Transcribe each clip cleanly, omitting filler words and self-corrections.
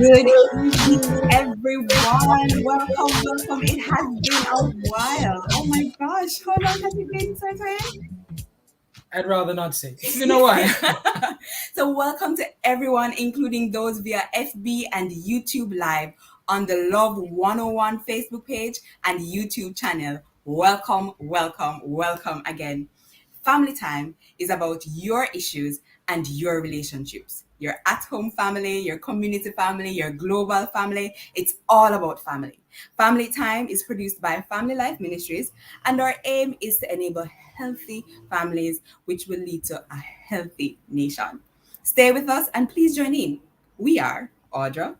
Good evening, everyone. Welcome. It has been a while. Oh my gosh, how long has it been, Sir I'd rather not say. It's been a while. So, welcome to everyone, including those via FB and YouTube Live on the Love 101 Facebook page and YouTube channel. Welcome again. Family time is about your issues and your relationships. Your at home family, your community family, your global family. It's all about family. Family Time is produced by Family Life Ministries, and our aim is to enable healthy families, which will lead to a healthy nation. Stay with us and please join in. We are Audra.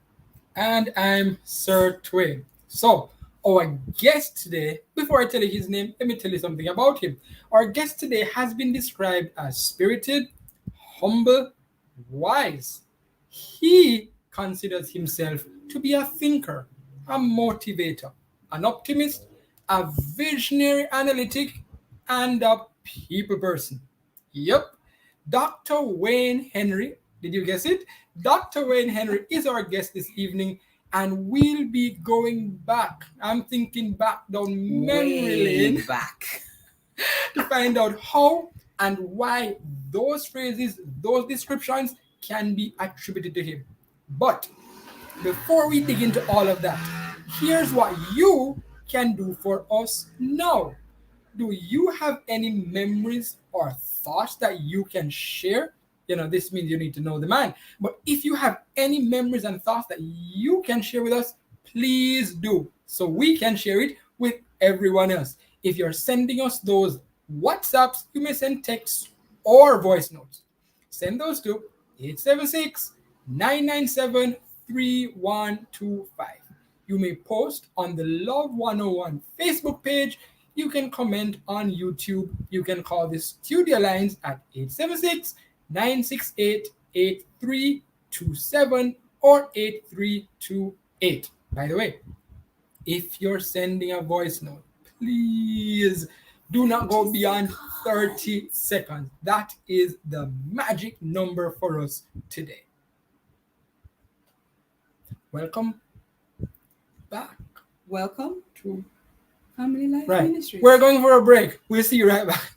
And I'm Sir Twain. So, our guest today, before I tell you his name, let me tell you something about him. Our guest today has been described as spirited, humble, wise. He considers himself to be a thinker, a motivator, an optimist, a visionary analytic, and a people person. Yep, Dr. Wayne Henry, did you guess it? Dr. Wayne Henry is our guest this evening, and we'll be going back. I'm thinking back down memory lane back. to find out how and why those phrases, those descriptions can be attributed to him. But before we dig into all of that, here's what you can do for us now. Do you have any memories or thoughts that you can share? This means you need to know the man. But if you have any memories and thoughts that you can share with us, please do, so we can share it with everyone else. If you're sending us those WhatsApps, you may send texts or voice notes. Send those to 876-997-3125. You may post on the Love 101 Facebook page. You can comment on YouTube. You can call the studio lines at 876-968-8327 or 8328. By the way, if you're sending a voice note, please do not go beyond 30 seconds. That is the magic number for us today. Welcome back. Welcome to Family Life Right. Ministries. We're going for a break. We'll see you right back.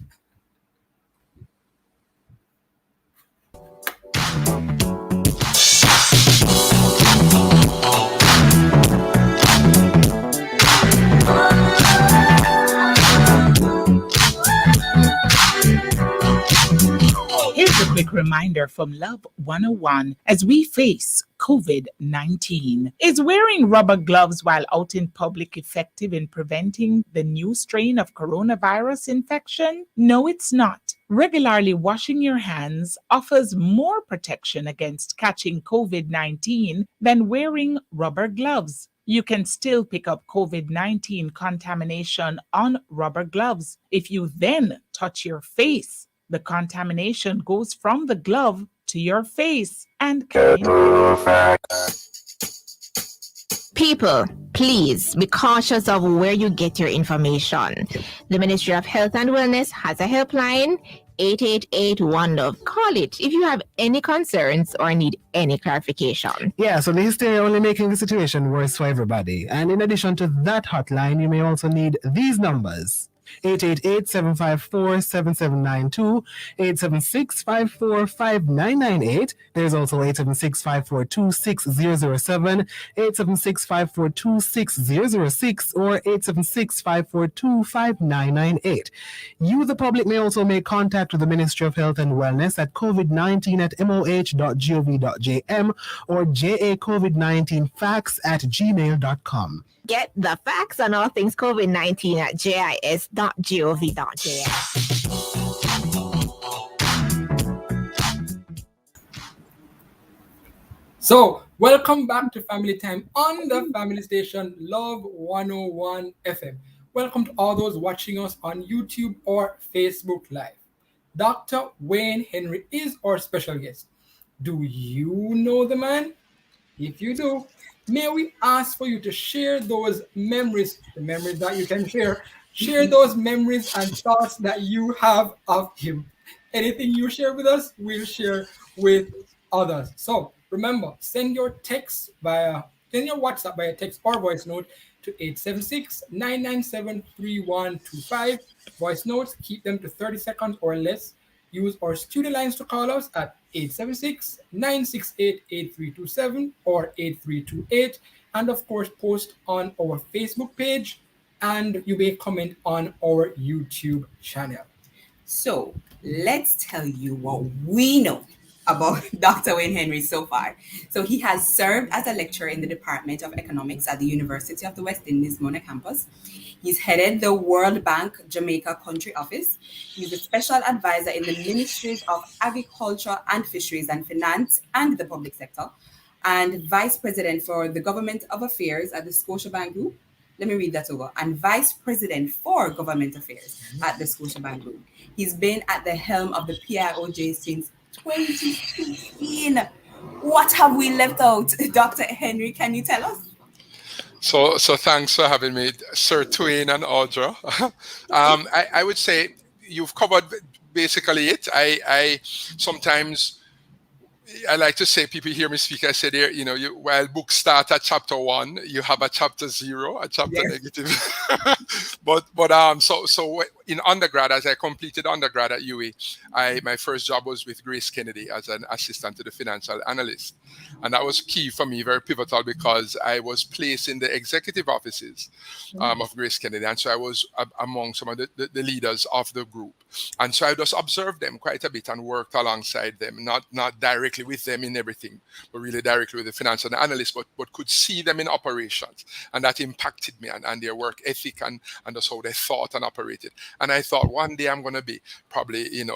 Here's a quick reminder from Love 101 as we face COVID-19. Is wearing rubber gloves while out in public effective in preventing the new strain of coronavirus infection? No, it's not. Regularly washing your hands offers more protection against catching COVID-19 than wearing rubber gloves. You can still pick up COVID-19 contamination on rubber gloves. If you then touch your face, the contamination goes from the glove to your face and can. People, please be cautious of where you get your information. The Ministry of Health and Wellness has a helpline, 888-1LOVE. Call it if you have any concerns or need any clarification. Yeah, so the hysteria only making the situation worse for everybody. And in addition to that hotline, you may also need these numbers. 888-754-7792, 876-545-9998. There's also 876-542-6007, 876-542-6006, or 876-542-5998. You, the public, may also make contact with the Ministry of Health and Wellness at covid19@moh.gov.jm or jacovid19facts@gmail.com. Get the facts on all things COVID-19 at jis.gov.jm. So, welcome back to Family Time on the family station Love 101 FM. Welcome to all those watching us on YouTube or Facebook Live. Dr. Wayne Henry is our special guest. Do you know the man? If you do, may we ask for you to share those memories, the memories that you can share those memories and thoughts that you have of him. Anything you share with us, we'll share with others. So, Remember, send your WhatsApp via text or voice note to 876-997-3125. Voice notes, keep them to 30 seconds or less. Use our studio lines to call us at 876-968-8327 or 8328. And of course, post on our Facebook page, and you may comment on our YouTube channel. So let's tell you what we know about Dr. Wayne Henry so far. So he has served as a lecturer in the Department of Economics at the University of the West Indies, Mona campus. He's headed the World Bank Jamaica Country Office. He's a special advisor in the Ministries of Agriculture and Fisheries and Finance and the Public Sector, and Vice President for the Government of Affairs at the Scotiabank Group. Let me read that over. And Vice President for Government Affairs at the Scotiabank Group. He's been at the helm of the PIOJ since 2015. What have we left out, Dr. Henry? Can you tell us? So thanks for having me, Sir Twain and Audra. I would say you've covered basically it. I sometimes I like to say, people hear me speak, I say there, while books start at chapter 1, you have a chapter 0, a chapter negative. So in undergrad, as I completed undergrad at UWI, my first job was with Grace Kennedy as an assistant to the financial analyst. And that was key for me, very pivotal, because I was placed in the executive offices of Grace Kennedy. And so I was among some of the leaders of the group. And so I just observed them quite a bit and worked alongside them, not directly with them in everything, but really directly with the financial analysts, but could see them in operations. And that impacted me and their work ethic and just how they thought and operated. And I thought one day I'm going to be probably, in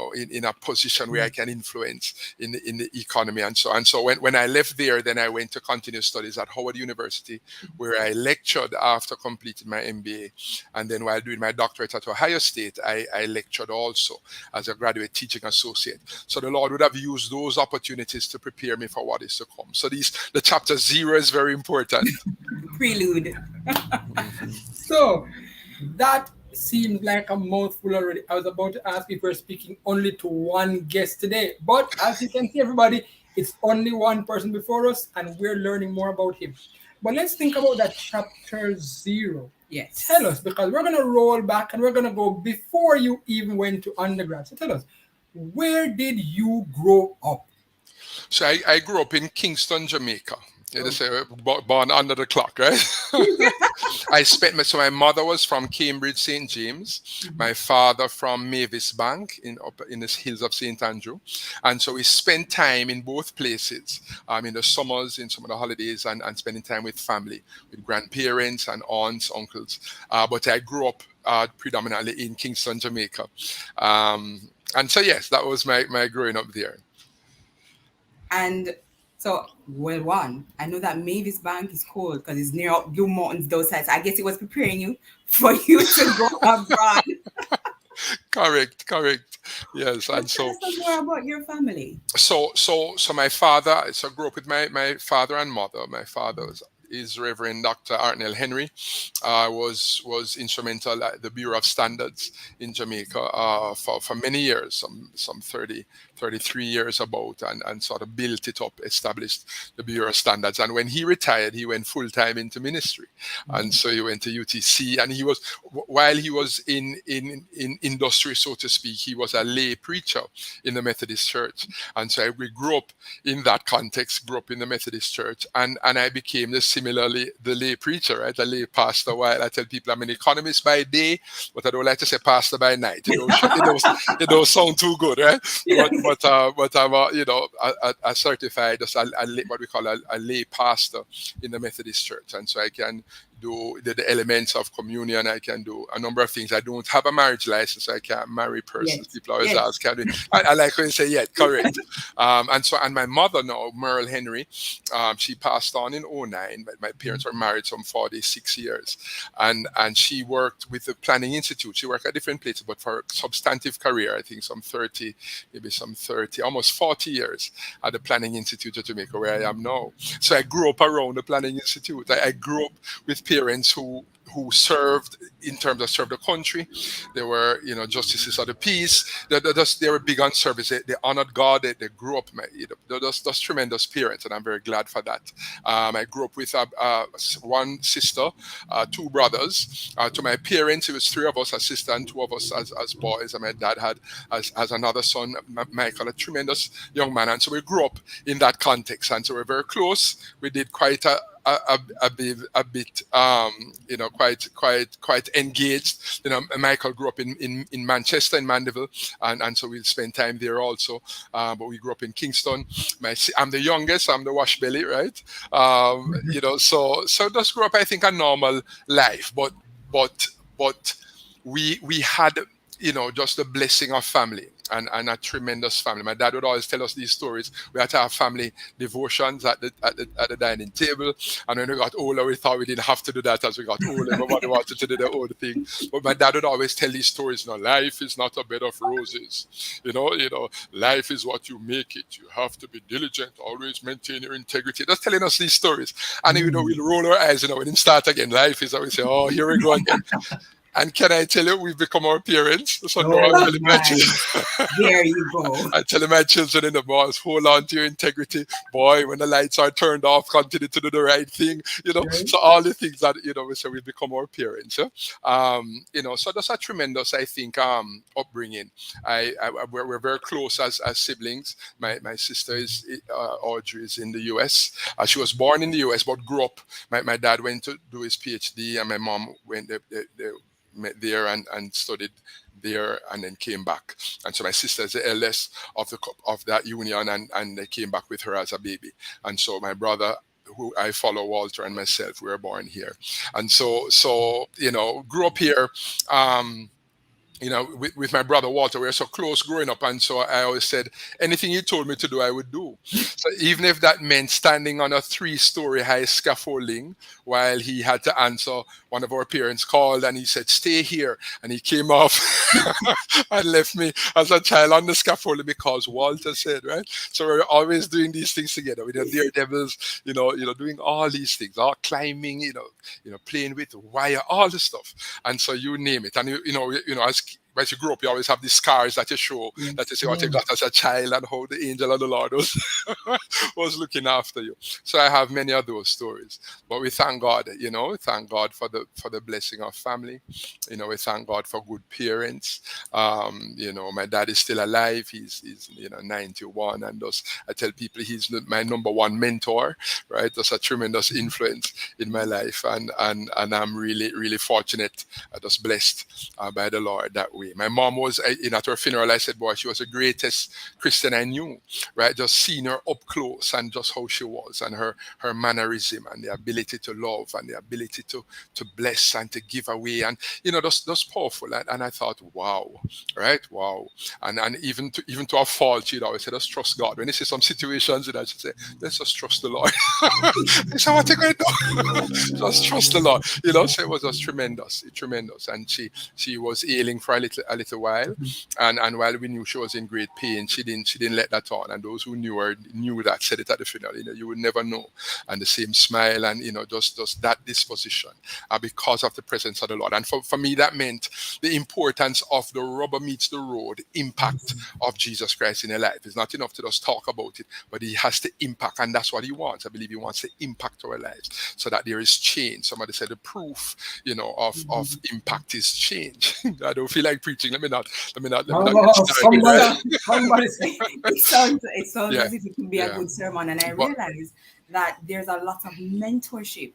a position where I can influence in the economy and so on. So when I left there, then I went to continue studies at Howard University, where I lectured after completing my MBA. And then while doing my doctorate at Ohio State, I lectured also as a graduate teaching associate. So the Lord would have used those opportunities to prepare me for what is to come. So the chapter 0 is very important. Prelude. So that seems like a mouthful already. I was about to ask if we're speaking only to one guest today, but as you can see, everybody, it's only one person before us, and we're learning more about him. But let's think about that chapter 0. Yes. Tell us, because we're going to roll back and we're going to go before you even went to undergrad. So tell us, where did you grow up? So I grew up in Kingston, Jamaica. They say born under the clock, right? So my mother was from Cambridge, St. James. My father from Mavis Bank up in the hills of St. Andrew. And so we spent time in both places, in the summers, in some of the holidays, and spending time with family, with grandparents and aunts, uncles. But I grew up predominantly in Kingston, Jamaica. And so, yes, that was my growing up there. And so, I know that Mavis Bank is cold because it's near Blue Mountains, those sides. I guess it was preparing you for you to go abroad. Correct. Yes, and so. Tell us more about your family. So my father. So I grew up with my father and mother. My father is Reverend Dr. Artnell Henry. Was instrumental at the Bureau of Standards in Jamaica for many years, some 33 years about, and sort of built it up, established the Bureau of Standards. And when he retired, he went full-time into ministry. And so he went to UTC, and while he was in industry, so to speak, he was a lay preacher in the Methodist Church. And so we grew up in that context, grew up in the Methodist Church, and I became similarly the lay preacher, right? A lay pastor. While I tell people I'm an economist by day, but I don't like to say pastor by night. It don't sound too good, right? Yeah. But I'm a certified, what we call a lay pastor in the Methodist Church, and so I can do the elements of communion. I can do a number of things. I don't have a marriage license, so I can't marry persons. Yes. People always ask, can we? I like when you say, yeah, correct. And my mother now, Merle Henry, she passed on in 2009, but my parents were married some 46 years. And she worked with the Planning Institute. She worked at different places, but for a substantive career, I think some 30, almost 40 years at the Planning Institute of Jamaica, where I am now. So I grew up around the Planning Institute. I grew up with parents who served in terms of served the country. They were, justices of the peace. They were big on service. They honored God. They grew up. They're just tremendous parents, and I'm very glad for that. I grew up with one sister, two brothers. To my parents, it was three of us, a sister and two of us as boys. And my dad had as another son, Michael, a tremendous young man. And so we grew up in that context, and so we're very close. We did quite a bit quite engaged. Michael grew up in Manchester, in Mandeville, and so we spent time there also. But we grew up in Kingston. I'm the youngest. I'm the wash belly, right? So just grew up, I think, a normal life. But we had, just the blessing of family. And a tremendous family. My dad would always tell us these stories. We had to have family devotions at the dining table. And when we got older, we thought we didn't have to do that. As we got older, everybody wanted to do their own thing. But my dad would always tell these stories. Life is not a bed of roses. Life is what you make it. You have to be diligent. Always maintain your integrity. Just telling us these stories. And we'll roll our eyes. When it starts again, life is always say, oh, here we go again. And can I tell you, we've become our parents. So no, I'm telling my children. There you go. I'm telling my children in the boys, hold on to your integrity. Boy, when the lights are turned off, continue to do the right thing. So all the things that, we say we become our parents. So that's a tremendous, I think, upbringing. We're very close as siblings. My sister is, Audrey, is in the US. She was born in the US, but grew up. My dad went to do his PhD, and my mom went they met there and studied there and then came back. And so my sister is the eldest of that union, and they came back with her as a baby. And so my brother, who I follow, Walter, and myself, we were born here. And so grew up here. With my brother Walter, we were so close growing up, and so I always said anything he told me to do, I would do. So even if that meant standing on a 3-story high scaffolding while he had to answer, one of our parents called and he said, "Stay here," and he came off and left me as a child on the scaffolding because Walter said, right? So we're always doing these things together with the daredevils, doing all these things, all climbing, playing with wire, all the stuff, and so you name it, and as you grow up, you always have these scars that you show, that you see what you got as a child and how the angel of the Lord was looking after you. So I have many of those stories. But we thank God, we thank God for the blessing of family. We thank God for good parents. My dad is still alive. He's 91, and I tell people he's my number one mentor, right? That's a tremendous influence in my life, and I'm really, really fortunate, just blessed by the Lord that way. My mom was, at her funeral, I said, boy, she was the greatest Christian I knew, right? Just seeing her up close and just how she was, and her mannerism and the ability to love and the ability to bless and to give away, and that's powerful. And I thought, wow, right? Wow. And even to a fault, she'd always say, just trust God. When you see some situations, she'd say, let's just trust the Lord. I said, what are you going to do? Just trust the Lord. So it was just tremendous. And she was ailing for a little while, and while we knew she was in great pain, she didn't let that on. And those who knew her knew that, said it at the funeral. You would never know. And the same smile, and just that disposition, because of the presence of the Lord. And for me, that meant the importance of the rubber meets the road impact of Jesus Christ in your life. It's not enough to just talk about it, but He has to impact, and that's what He wants. I believe He wants to impact our lives so that there is change. Somebody said the proof, of impact is change. I don't feel like preaching. Let me not get started, right? Somebody say. It sounds Yeah. as if it could be a good sermon, and I realize that there's a lot of mentorship.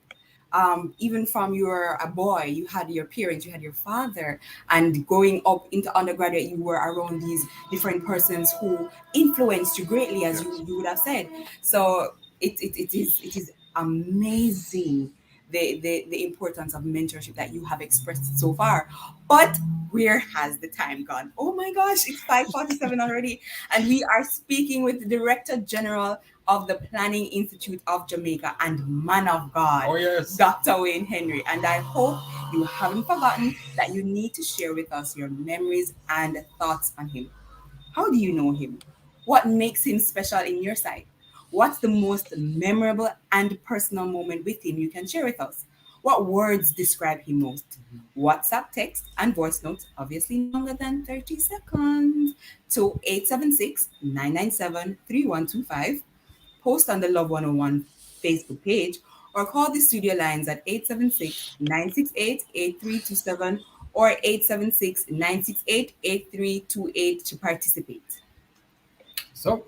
Even from you're a boy, you had your parents, you had your father, and going up into undergraduate, you were around these different persons who influenced you greatly, as you would have said. So it is amazing the importance of mentorship that you have expressed so far. But where has the time gone? Oh my gosh, it's 5:47 already, and we are speaking with the Director General of the Planning Institute of Jamaica and man of God, Oh, yes. Dr. Wayne Henry. And I hope you haven't forgotten that you need to share with us your memories and thoughts on him. How do you know him? What makes him special in your sight? What's the most memorable and personal moment with him you can share with us? What words describe him most? WhatsApp text and voice notes, obviously no longer than 30 seconds, to 876-997-3125. Post on the Love 101 Facebook page or call the studio lines at 876-968-8327 or 876-968-8328 to participate. So,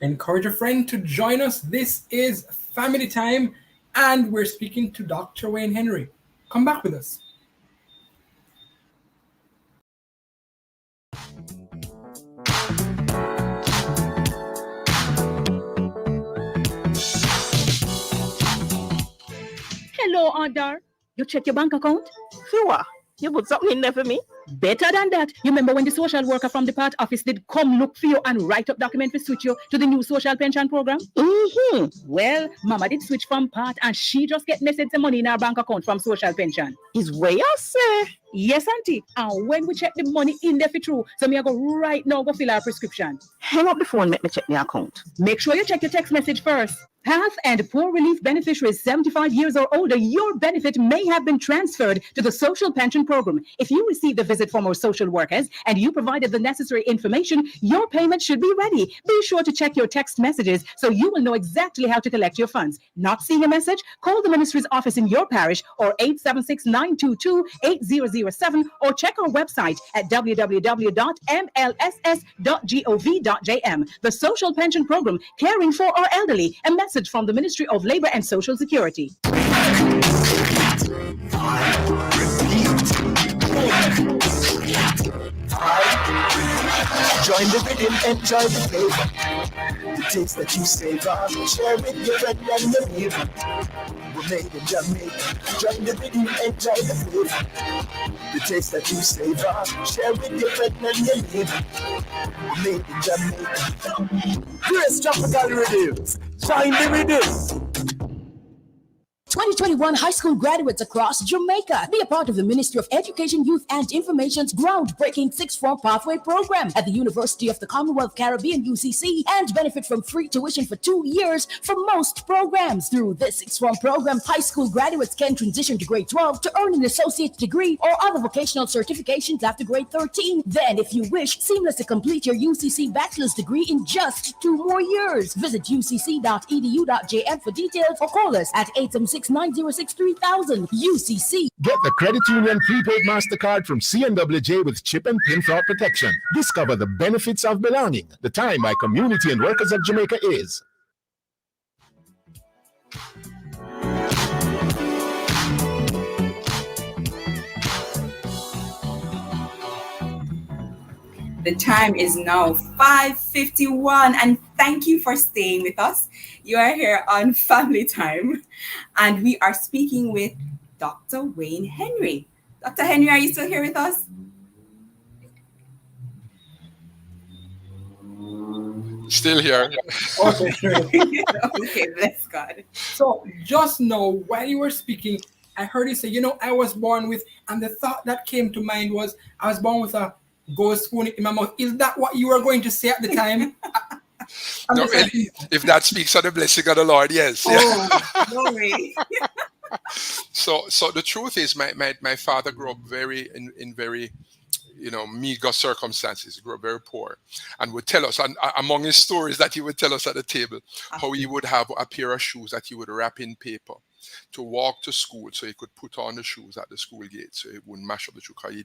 encourage a friend to join us. This is Family Time, and we're speaking to Dr. Wayne Henry. Come back with us. Hello, Adar. You check your bank account? Sure. You put something in there for me? Better than that. You remember when the social worker from the part office did come look for you and write up document to switch you to the new social pension program? Mm-hmm. Well, Mama did switch from part and she just get message the money in her bank account from social pension. Is where you say? Yes, auntie. And when we check the money in there for true, so me I go right now go fill our prescription. Hang up the phone, make me check my account. Make sure you check your text message first. Health and poor relief beneficiaries 75 years or older, your benefit may have been transferred to the social pension program. If you received a visit from our social workers and you provided the necessary information, your payment should be ready. Be sure to check your text messages so you will know exactly how to collect your funds. Not seeing a message? Call the ministry's office in your parish or 876-922-8007 or check our website at www.mlss.gov.jm. The social pension program, caring for our elderly. A message from the Ministry of Labor and Social Security. Join the rhythm, enjoy the flavor. The taste that you savor, share with your friend and your neighbor. We're made in Jamaica. Join the rhythm, enjoy the flavor. The taste that you savor, share with your friend and your neighbor. We're made in Jamaica. Grace Tropical Rhythms. Join the rhythm. 2021 high school graduates across Jamaica. Be a part of the Ministry of Education, Youth and Information's groundbreaking sixth form pathway program at the University of the Commonwealth Caribbean UCC and benefit from free tuition for 2 years for most programs. Through this sixth form program, high school graduates can transition to grade 12 to earn an associate's degree or other vocational certifications after grade 13. Then, if you wish, seamlessly complete your UCC bachelor's degree in just 2 more years. Visit ucc.edu.jm for details or call us at 876-906-3000. UCC. Get the Credit Union Prepaid MasterCard from CNWJ with chip and pin fraud protection. Discover the benefits of belonging. The time by Community and Workers of Jamaica is. The time is now 5:51 and thank you for staying with us. You are here on Family Time and we are speaking with Dr. Wayne Henry. Dr. Henry, are you still here with us? Still here. Okay. Okay, bless God. So, just now, while you were speaking, I heard you say, I was born with, and the thought that came to mind was, I was born with a gold spoon in my mouth. Is that what you were going to say at the time? No, if that speaks of the blessing of the Lord, yes. Oh, no way. So the truth is, my father grew up in very meager circumstances. He grew up very poor, and would tell us, and among his stories that he would tell us at the table, how he would have a pair of shoes that he would wrap in paper to walk to school, so he could put on the shoes at the school gate, so it wouldn't mash up the shoe, because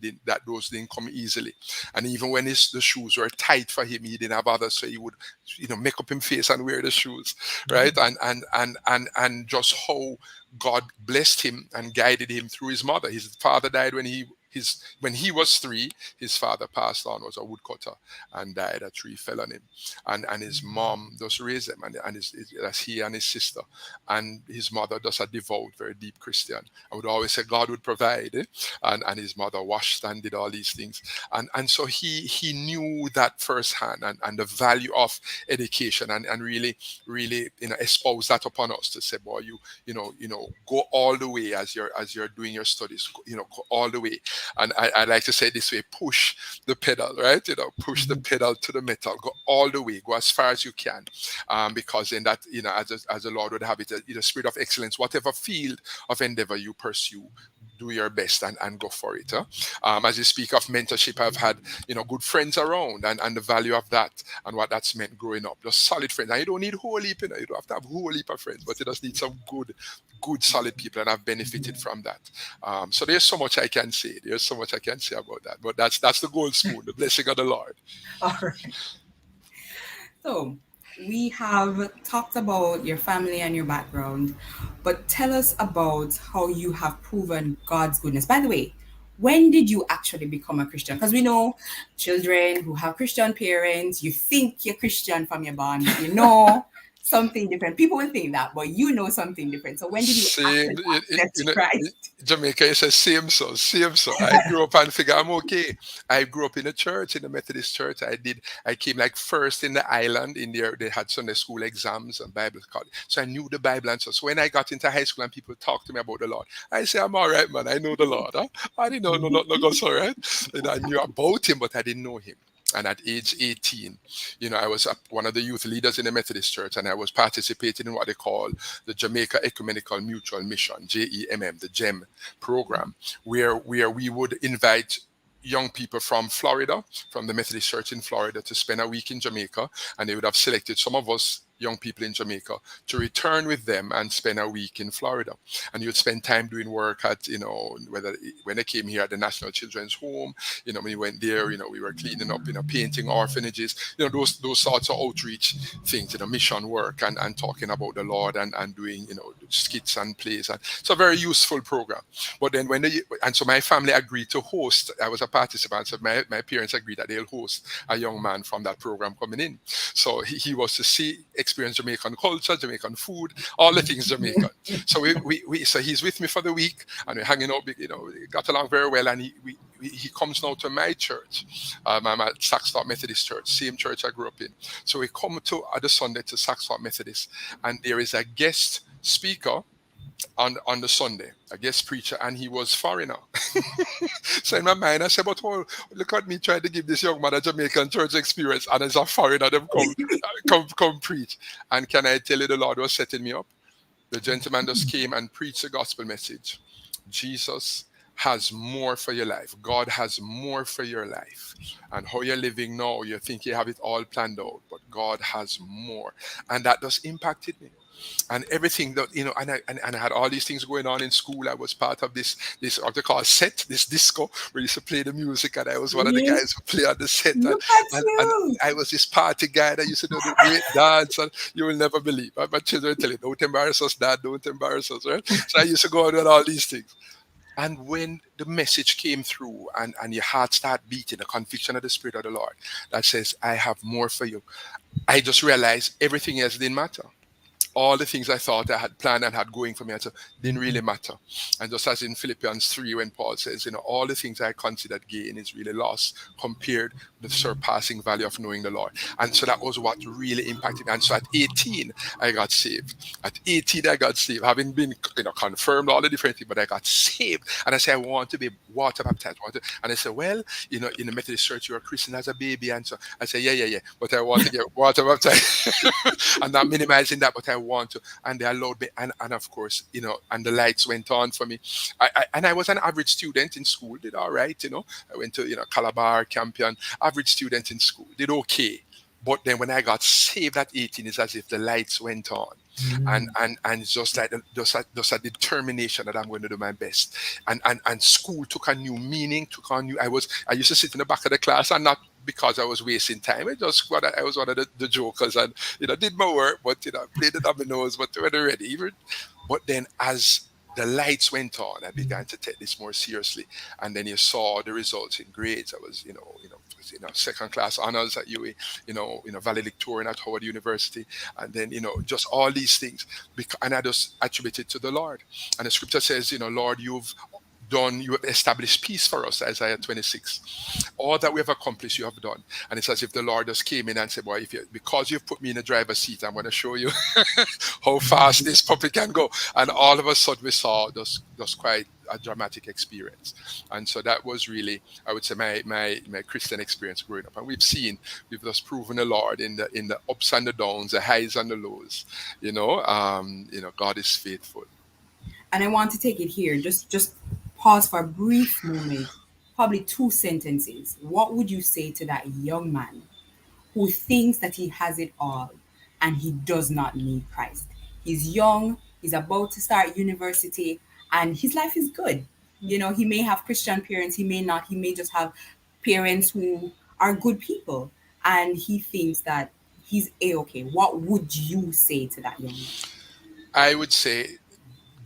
those didn't come easily. And even when the shoes were tight for him, he didn't have others, so he would, make up his face and wear the shoes, right? And just how God blessed him and guided him through his mother. His father died when he was 3. His father passed on, was a woodcutter, and died. A tree fell on him, and his mom just raised him, and that's he and his sister, and his mother just a devout, very deep Christian. I would always say God would provide, and his mother washed and did all these things, and so he knew that firsthand, and the value of education, and really espoused that upon us to say, boy, you go all the way as you're doing your studies, go all the way. And I like to say it this way: push the pedal, right? Push the pedal to the metal, go all the way, go as far as you can, because in that, as the Lord would have it, spirit of excellence, whatever field of endeavor you pursue, do your best and go for it. As you speak of mentorship, I've had good friends around, and the value of that and what that's meant growing up. Just solid friends, and you don't need whole heap. You don't have to have whole heap of friends, but you just need some good solid people, and I've benefited from that. So there's so much I can say. There's so much I can say about that. But that's the gold spoon, the blessing of the Lord. All right. So we have talked about your family and your background, but tell us about how you have proven God's goodness. By the way, when did you actually become a Christian? Because we know children who have Christian parents, you think you're Christian from your born, but something different. People will think that, but something different. So when did you actually accept Christ? Jamaica, it says same so. I grew up and figure I'm okay. I grew up in a church, in a Methodist church. I came like first in the island. In there, they had Sunday school exams and Bible college. So I knew the Bible and so when I got into high school and people talked to me about the Lord, I say, I'm all right, man. I know the Lord. Huh? I didn't know nothing goes all right. I knew about him, but I didn't know him. And at age 18, I was one of the youth leaders in the Methodist Church, and I was participating in what they call the Jamaica Ecumenical Mutual Mission, JEMM, the GEM program, where we would invite young people from Florida, from the Methodist Church in Florida, to spend a week in Jamaica, and they would have selected some of us young people in Jamaica to return with them and spend a week in Florida. And you'd spend time doing work at, when they came here at the National Children's Home, when we went there, we were cleaning up, painting orphanages, those sorts of outreach things, mission work and talking about the Lord and doing, skits and plays. And it's a very useful program. But then so my family agreed to host, I was a participant, so my parents agreed that they'll host a young man from that program coming in. So he was to experience Jamaican culture, Jamaican food, all the things Jamaican. So so he's with me for the week, and we're hanging out. We got along very well. And he comes now to my church. I'm at Saxthorpe Methodist Church, same church I grew up in. So we come to the Sunday to Saxthorpe Methodist, and there is a guest speaker on the Sunday, a guest preacher, and he was foreigner. So in my mind, I said, but look at me trying to give this young man a Jamaican church experience, and as a foreigner, them come preach. And can I tell you, the Lord was setting me up? The gentleman just came and preached the gospel message. Jesus has more for your life. God has more for your life. And how you're living now, you think you have it all planned out, but God has more. And that just impacted me. And everything that, and I had all these things going on in school. I was part of this what they call set, this disco, where you used to play the music, and I was one of the guys who play on the set. And I was this party guy that used to do the great dance, and you will never believe. My children tell you, don't embarrass us, Dad, don't embarrass us, right? So I used to go on with all these things. And when the message came through and your heart started beating, the conviction of the Spirit of the Lord that says, I have more for you, I just realized everything else didn't matter. All the things I thought I had planned and had going for me didn't really matter. And just as in Philippians 3, when Paul says, all the things I considered gain is really lost compared with the surpassing value of knowing the Lord. And so that was what really impacted me. And so at 18, I got saved. At 18, I got saved, having been confirmed all the different things, but I got saved. And I said, I want to be water baptized. And I said, well, in the Methodist church, you were christened as a baby. And so I said, yeah, but I want to get water baptized. I'm not minimizing that, but I want to. And they allowed me. And of course, and the lights went on for me. I was an average student in school, did all right. I went to, Calabar, Campion, average student in school, did okay. But then when I got saved at 18, it's as if the lights went on. And it's just like just a determination that I'm going to do my best. And school took a new meaning, I used to sit in the back of the class, and not because I was wasting time. It just I was one of the jokers, and did my work, but played the dominoes, but when they're ready. But then as the lights went on, I began to take this more seriously. And then you saw the results in grades. I was, second class honors at UA, valedictorian at Howard University. And then, just all these things. And I just attributed to the Lord. And the scripture says, Lord, you have established peace for us, Isaiah 26. All that we have accomplished, you have done. And it's as if the Lord just came in and said, boy, because you've put me in the driver's seat, I'm going to show you how fast this puppy can go. And all of a sudden we saw just quite a dramatic experience. And so that was really, I would say, my Christian experience growing up. And we've just proven the Lord in the ups and the downs, the highs and the lows. God is faithful. And I want to take it here. Just pause for a brief moment, probably 2 sentences. What would you say to that young man who thinks that he has it all and he does not need Christ? He's young, he's about to start university, and his life is good. He may have Christian parents, he may not, he may just have parents who are good people, and he thinks that he's a-okay. What would you say to that young man? I would say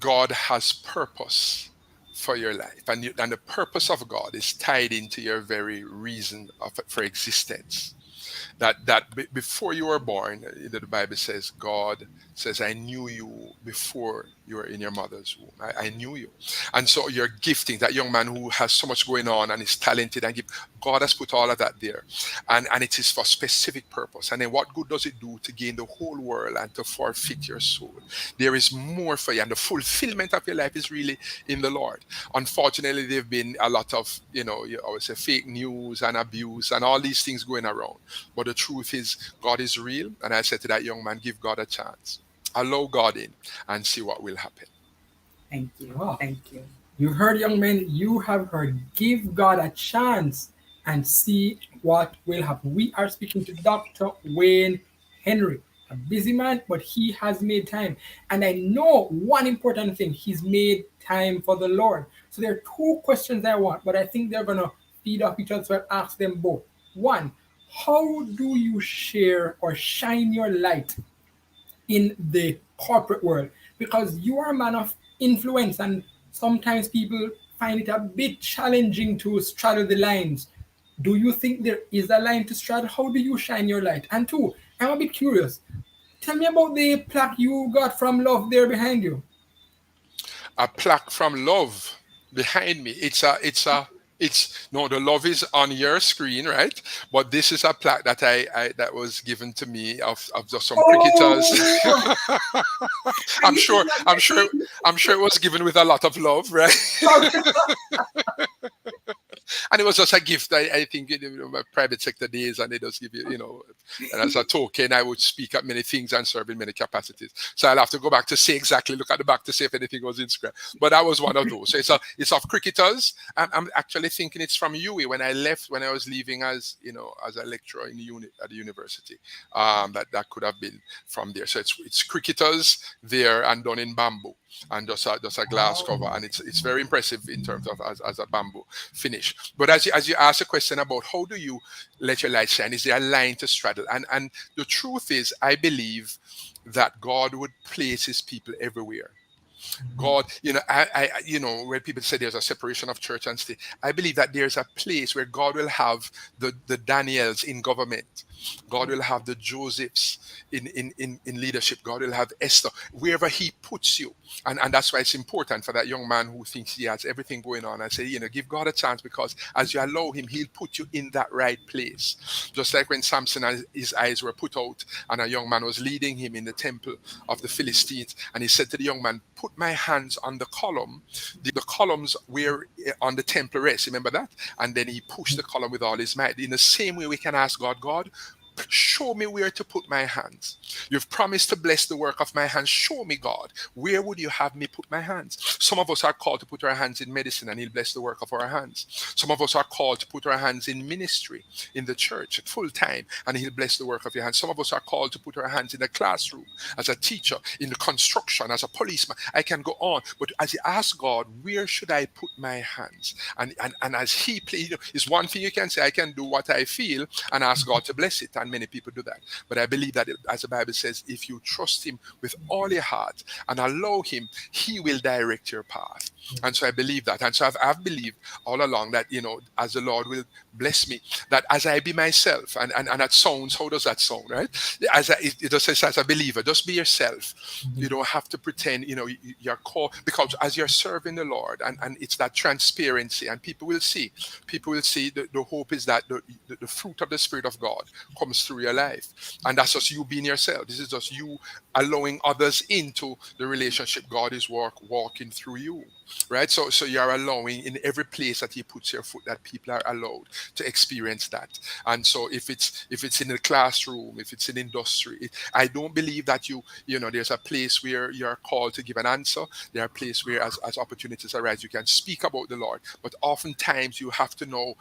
God has purpose for your life, and the purpose of God is tied into your very reason for existence. That before you were born, the Bible says, God says, I knew you before you were in your mother's womb. I knew you. And so your gifting, that young man who has so much going on and is talented and God has put all of that there. And it is for specific purpose. And then what good does it do to gain the whole world and to forfeit your soul? There is more for you. And the fulfillment of your life is really in the Lord. Unfortunately, there have been a lot of, you always say fake news and abuse and all these things going around. But the truth is, God is real. And I said to that young man, give God a chance. Allow God in and see what will happen. Thank you. Wow. Thank you. You heard, young men, you have heard. Give God a chance and see what will happen. We are speaking to Dr. Wayne Henry, a busy man, but he has made time. And I know one important thing, he's made time for the Lord. So there are 2 questions I want, but I think they're going to feed off each other, so I'll ask them both. One, how do you share or shine your light in the corporate world? Because you are a man of influence, and sometimes people find it a bit challenging to straddle the lines. Do you think there is a line to straddle? How do you shine your light? And 2, I'm a bit curious. Tell me about the plaque you got from Love there behind you. A plaque from Love behind me. The Love is on your screen, right? But this is a plaque that that was given to me of just some cricketers. I'm sure it was given with a lot of love, right? And it was just a gift. I think my private sector days, and they just give you, and as a token, I would speak at many things and serve in many capacities. So I'll have to go back to look at the back to see if anything was inscribed. But that was one of those. So it's of cricketers. I'm actually thinking it's from UWI when I was leaving as a lecturer at the university. That could have been from there. So it's cricketers there and done in bamboo. And just a glass cover, and it's very impressive in terms of as a bamboo finish. But as you ask a question about how do you let your light shine, is there a line to straddle? And the truth is, I believe that God would place His people everywhere. God, where people say there's a separation of church and state, I believe that there's a place where God will have the Daniels in government. God will have the Josephs in leadership. God will have Esther, wherever He puts you. And that's why it's important for that young man who thinks he has everything going on. I say, give God a chance, because as you allow Him, He'll put you in that right place. Just like when Samson and his eyes were put out and a young man was leading him in the temple of the Philistines. And he said to the young man, put my hands on the column. The columns were on the temple rest. Remember that? And then he pushed the column with all his might. In the same way, we can ask God, show me where to put my hands. You've promised to bless the work of my hands. Show me, God, where would you have me put my hands? Some of us are called to put our hands in medicine, and He'll bless the work of our hands. Some of us are called to put our hands in ministry, in the church, full time, and He'll bless the work of your hands. Some of us are called to put our hands in the classroom, as a teacher, in the construction, as a policeman. I can go on. But as you ask God, where should I put my hands? And as He plays, it's one thing you can say, I can do what I feel and ask God to bless it. And many people do that. But I believe that, as the Bible says, if you trust Him with all your heart and allow Him, He will direct your path. And so I believe that. And so I've believed all along that, as the Lord will bless me, that as I be myself, and that sounds, how does that sound, right? It just says, as a believer, just be yourself. You don't have to pretend, you're called, because as you're serving the Lord, and it's that transparency, and people will see, the hope is that the fruit of the Spirit of God comes through your life. And that's just you being yourself. This is just you allowing others into the relationship God is walking through you. right? So you're allowing in every place that he puts your foot that people are allowed to experience that. And so if it's in the classroom, if it's in industry, I don't believe that there's a place where you're called to give an answer. There are places where as opportunities arise you can speak about the Lord, but oftentimes you have to know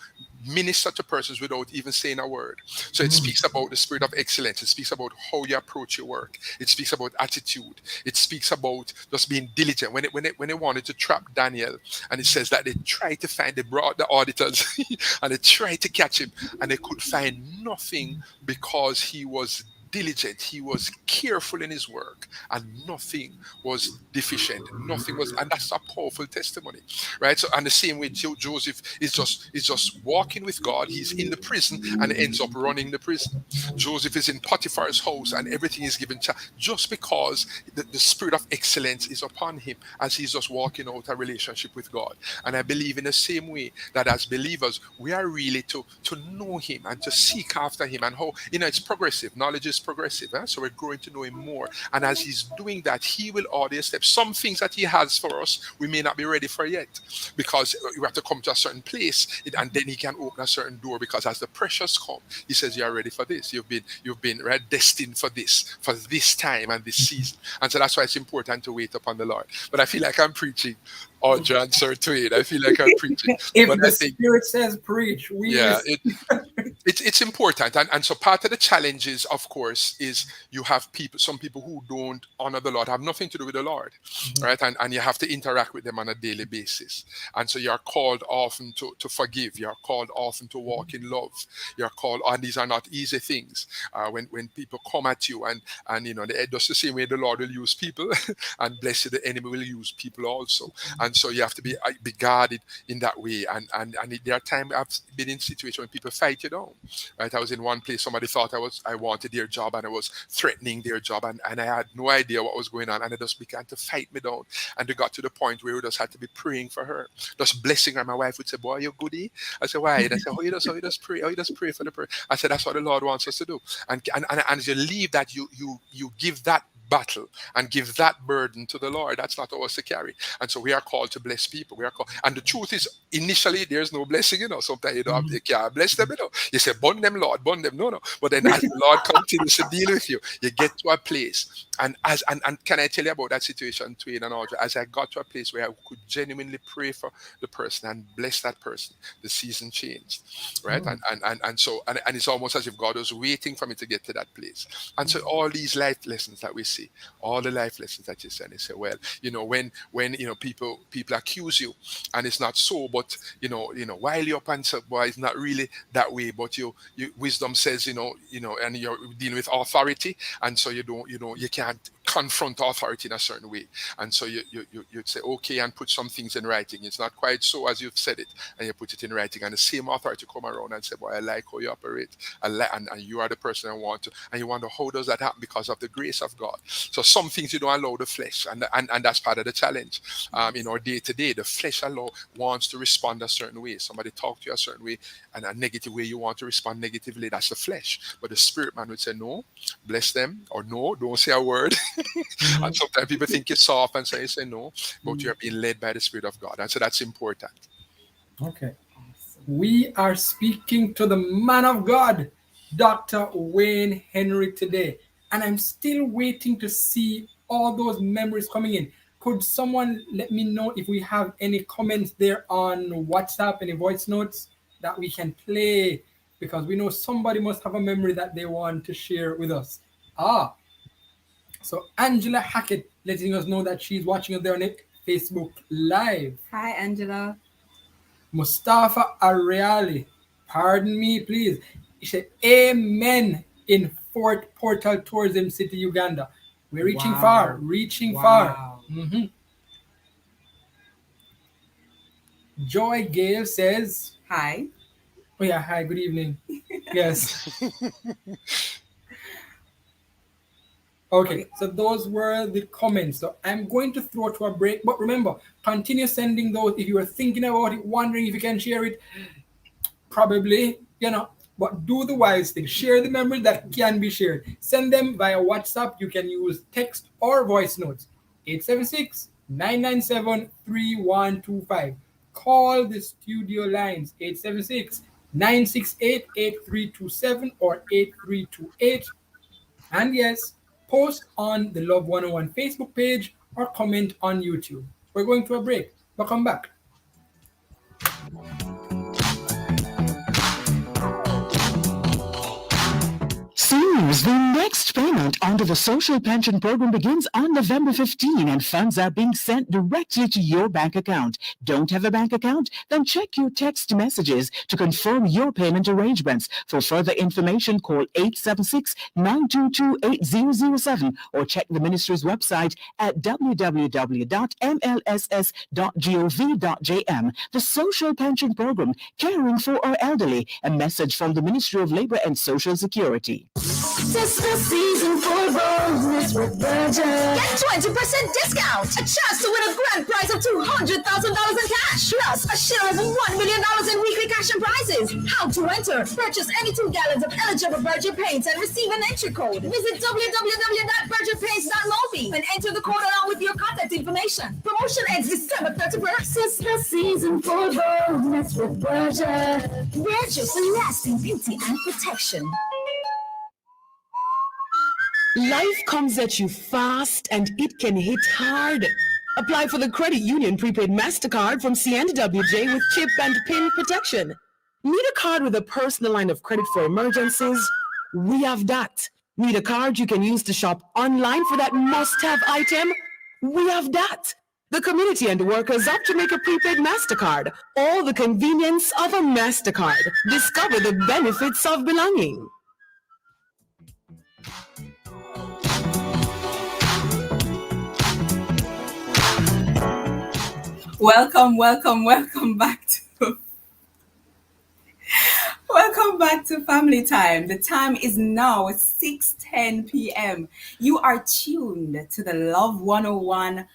minister to persons without even saying a word. So it speaks about the spirit of excellence. It speaks about how you approach your work. It speaks about attitude. It speaks about just being diligent. When they wanted to trap Daniel, and it says that they tried to find, they brought the auditors and they tried to catch him, and they could find nothing because he was diligent, he was careful in his work, and nothing was deficient, nothing was, and that's a powerful testimony, right? So, and the same way Joseph is just walking with God. He's in the prison and ends up running the prison. Joseph is in Potiphar's house and everything is given just because the spirit of excellence is upon him as he's just walking out a relationship with God. And I believe in the same way that as believers we are really to know him and to seek after him, and how it's progressive. Knowledge is progressive, so we're growing to know him more, and as he's doing that he will order steps. Some things that he has for us we may not be ready for yet, because you have to come to a certain place, and then he can open a certain door, because as the pressures come he says you are ready for this. You've been right, destined for this time and this season. And so that's why it's important to wait upon the Lord. But I feel like I'm preaching or John Sir Twain. I feel like I'm preaching. If But the I think, Spirit says preach, we yeah, listen. it's important, and so part of the challenges, of course, is you have some people who don't honor the Lord, have nothing to do with the Lord, right? And you have to interact with them on a daily basis, and so you're called often to forgive. You're called often to walk in love. You're called, and these are not easy things. When people come at you, and just the same way the Lord will use people, and bless you, the enemy will use people also, and so you have to be guarded in that way. And there are times I've been in situations when people fight you down, right? I was in one place, somebody thought I wanted their job, and I was threatening their job, and I had no idea what was going on, and they just began to fight me down, and they got to the point where we just had to be praying for her, just blessing her. My wife would say, "Boy, you goodie." I said, "Why?" And I said, "Oh, you just pray. Oh, you just pray for the prayer." I said, "That's what the Lord wants us to do." And as you leave that, you give that battle and give that burden to the Lord. That's not ours to carry. And so we are called to bless people. We are called, and the truth is, initially there's no blessing. Sometimes you can't bless them. You say, "Bun them, Lord, bun them." No. But then as the Lord continues to deal with you, you get to a place. And can I tell you about that situation, Twain and Audrey? As I got to a place where I could genuinely pray for the person and bless that person, the season changed, right? So it's almost as if God was waiting for me to get to that place. And so all these life lessons that we see, all the life lessons that you say, and they say, well, when people accuse you, and it's not so, but while you're up and say, boy, it's not really that way, but you wisdom says, and you're dealing with authority, and so you can't confront authority in a certain way, and so you'd say okay and put some things in writing. It's not quite so as you've said it, and you put it in writing, and the same authority come around and say, boy, I like how you operate, and you are the person I want to, and you wonder how does that happen? Because of the grace of God. So some things you don't allow the flesh, and that's part of the challenge. In our day to day, the flesh wants to respond a certain way. Somebody talk to you a certain way, and a negative way, you want to respond negatively. That's the flesh. But the spirit man would say, no, bless them, or no, don't say a word. And sometimes people think it's soft, and so you say no, but you're being led by the Spirit of God, and so that's important. Okay. We are speaking to the man of God, Dr. Wayne Henry, today, and I'm still waiting to see all those memories coming in. Could someone let me know if we have any comments there on WhatsApp, any voice notes that we can play? Because we know somebody must have a memory that they want to share with us. So Angela Hackett letting us know that she's watching us there on Facebook Live. Hi, Angela. Mustafa Ariali, pardon me, please. He said, "Amen" in Fort Portal Tourism City, Uganda. We're reaching far, far. Joy Gale says, Hi. Oh yeah, hi, good evening. Yes. Okay, so those were the comments. So I'm going to throw to a break, but remember, continue sending those. If you are thinking about it, wondering if you can share it, probably, but do the wise thing. Share the memory that can be shared. Send them via WhatsApp. You can use text or voice notes. 876 997-3125. Call the studio lines 876-968-8327 or 8328. And yes, post on the Love 101 Facebook page or comment on YouTube. We're going to a break. But come back. Seniors, the next payment under the social pension program begins on November 15 and funds are being sent directly to your bank account. Don't have a bank account? Then check your text messages to confirm your payment arrangements. For further information, call 876-922-8007 or check the ministry's website at www.mlss.gov.jm. The social pension program, caring for our elderly. A message from the Ministry of Labor and Social Security. It's the season for bonus with Virgin. Get 20% discount. A chance to win a grand prize of $200,000 in cash. Plus a share of $1 million in weekly cash and prizes. How to enter? Purchase any 2 gallons of eligible Virgin paints and receive an entry code. Visit www.virginpaints.mobi and enter the code along with your contact information. Promotion ends December 31st. It's the season for bonus with Virgin. Virgin for lasting beauty and protection. Life comes at you fast and it can hit hard. Apply for the Credit Union Prepaid MasterCard from CNWJ with chip and PIN protection. Need a card with a personal line of credit for emergencies? We have that. Need a card you can use to shop online for that must-have item? We have that. The community and workers of Jamaica Prepaid MasterCard. All the convenience of a MasterCard. Discover the benefits of belonging. Welcome back to welcome back to Family Time. The time is now 6:10 p.m. You are tuned to the Love 101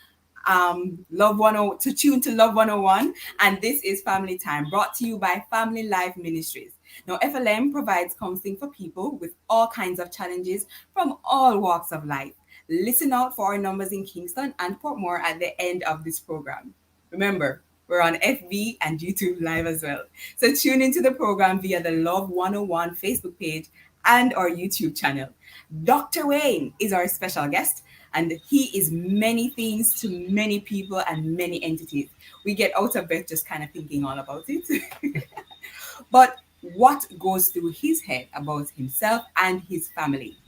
Love 101, and this is Family Time, brought to you by Family Life Ministries. Now, FLM provides counseling for people with all kinds of challenges from all walks of life. Listen out for our numbers in Kingston and Portmore at the end of this program. Remember, we're on FB and YouTube Live as well. So tune into the program via the Love 101 Facebook page and our YouTube channel. Dr. Wayne is our special guest, and he is many things to many people and many entities. We get out of bed just kind of thinking all about it. But what goes through his head about himself and his family?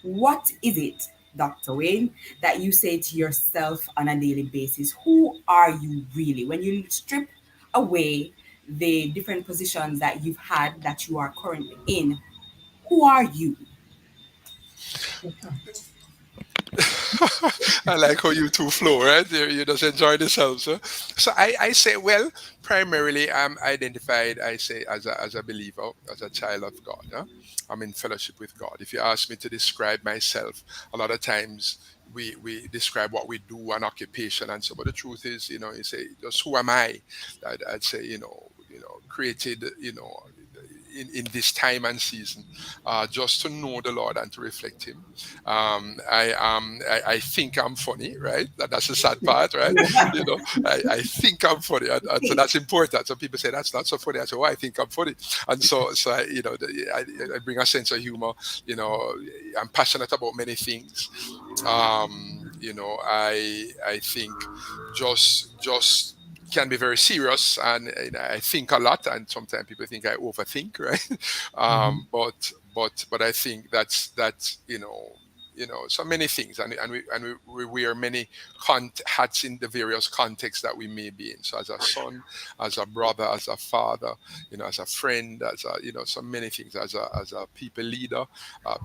What is it, Dr. Wayne, that you say to yourself on a daily basis? Who are you really? When you strip away the different positions that you've had that you are currently in, who are you? I like how you two flow, right? You just enjoy yourselves. Huh? So I say, well, primarily I'm identified, I say, as a believer, as a child of God. Huh? I'm in fellowship with God. If you ask me to describe myself, a lot of times we describe what we do, an occupation, and so. But the truth is, you say, just who am I? I'd say, created, in this time and season, just to know the Lord and to reflect Him. I think I'm funny, right? That's the sad part, right? I think I'm funny, and so that's important. So people say that's not so funny. I say, I think I'm funny, and so I bring a sense of humor. I'm passionate about many things. I think just can be very serious, and I think a lot, and sometimes people think I overthink, right? But I think that's so many things, and we wear many hats in the various contexts that we may be in. So as a son, as a brother, as a father, as a friend, as a so many things, as a people leader,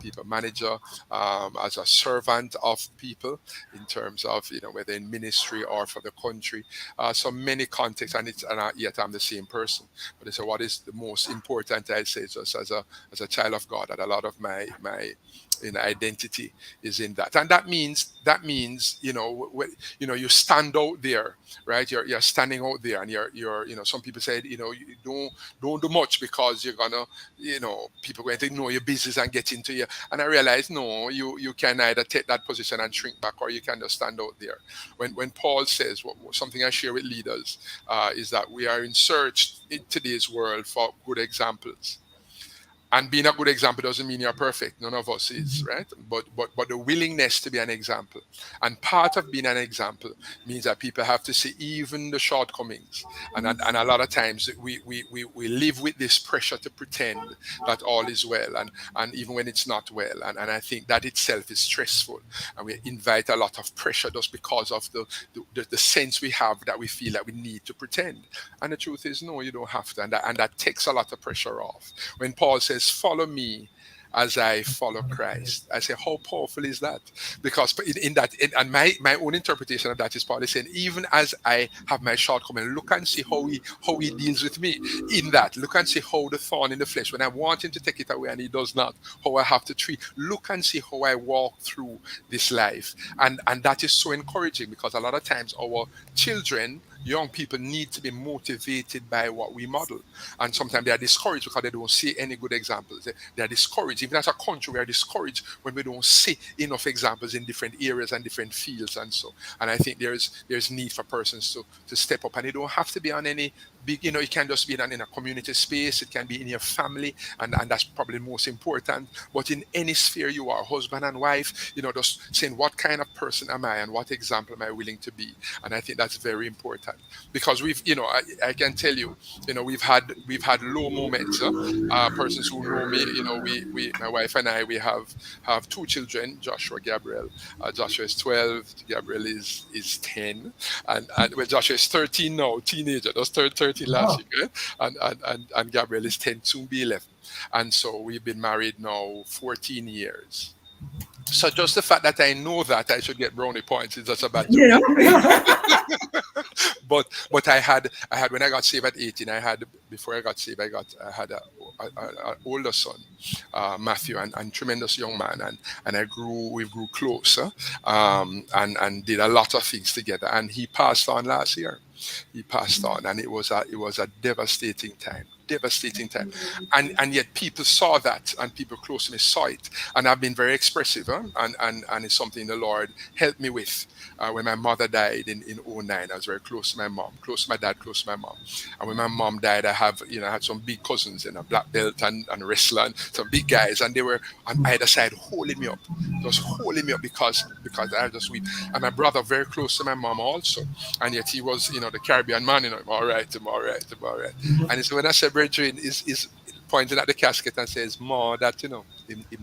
people manager, as a servant of people, in terms of whether in ministry or for the country, so many contexts, and yet I'm the same person. But so what is the most important, I'd say, just as a child of God, that a lot of my identity is in that. And that means you stand out there, right? You're standing out there, and you're some people said, you don't do much because you're gonna, people going to ignore your business and get into you. And I realized, no, you can either take that position and shrink back, or you can just stand out there. When Paul says, something I share with leaders, is that we are in search in today's world for good examples. And being a good example doesn't mean you're perfect. None of us is, right? But the willingness to be an example. And part of being an example means that people have to see even the shortcomings. And a lot of times we live with this pressure to pretend that all is well, and even when it's not well. And I think that itself is stressful. And we invite a lot of pressure just because of the sense we have that we feel that we need to pretend. And the truth is, no, you don't have to. And that takes a lot of pressure off. When Paul says, follow me as I follow Christ, I say, how powerful is that? Because and my own interpretation of that is Paul is saying, even as I have my shortcoming, look and see how he deals with me in that. Look and see how the thorn in the flesh, when I want him to take it away and he does not, how I have to treat. Look and see how I walk through this life. And that is so encouraging, because a lot of times our children, young people, need to be motivated by what we model. And sometimes they are discouraged because they don't see any good examples. They are discouraged. Even as a country, we are discouraged when we don't see enough examples in different areas and different fields. And I think there's need for persons to step up. And it don't have to be on any big, it can just be in a community space. It can be in your family. And that's probably most important. But in any sphere you are, husband and wife, just saying, what kind of person am I and what example am I willing to be? And I think that's very important, because I can tell you, we've had low moments. Persons who know me, we my wife and I, we have two children, Joshua, Gabriel. Joshua is 12, Gabriel is 10, and well, Joshua is 13 now, teenager. Just turned 13 last week, right? And Gabriel is 10, soon be 11. And so we've been married now 14 years. So just the fact that I know that I should get brownie points is just a bad joke. But I had when I got saved at 18, before I got saved, I had an older son, Matthew, and tremendous young man, and we grew closer, and did a lot of things together. And he passed on last year. He passed on, and it was a devastating time. And yet people saw that, and people close to me saw it, and I've been very expressive, and it's something the Lord helped me with. When my mother died in 2009, I was very close to my mom, close to my dad, close to my mom. And when my mom died, I had some big cousins in a black belt and wrestler, and some big guys, and they were on either side holding me up, just holding me up because I just weep. And my brother very close to my mom also, and yet he was the Caribbean man, I'm all right. And so when I said, brethren, is pointing at the casket and says, "Ma, that him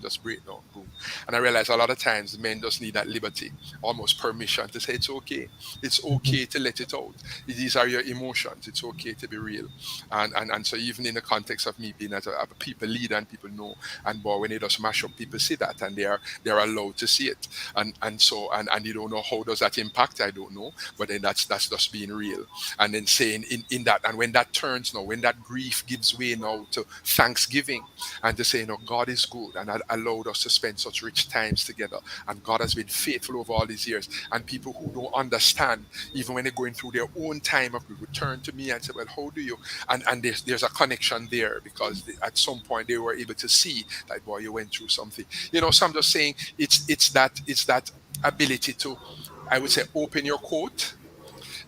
just break down, boom." And I realize a lot of times men just need that liberty, almost permission to say it's okay. It's okay to let it out. These are your emotions. It's okay to be real. And so even in the context of me being as a people leader, and people know, and boy, when they just mash up, people see that, and they're allowed to see it. And so you don't know how does that impact. I don't know, but then that's just being real. And then saying in that, and when that turns now, when that grief gives way now to thanksgiving, and to say, God is good and allowed us to spend such rich times together, and God has been faithful over all these years. And people who don't understand, even when they're going through their own time of grief, would turn to me and say, well, how do you? And there's a connection there, because at some point they were able to see that, boy, you went through something. So I'm just saying it's that ability to, I would say, open your quote.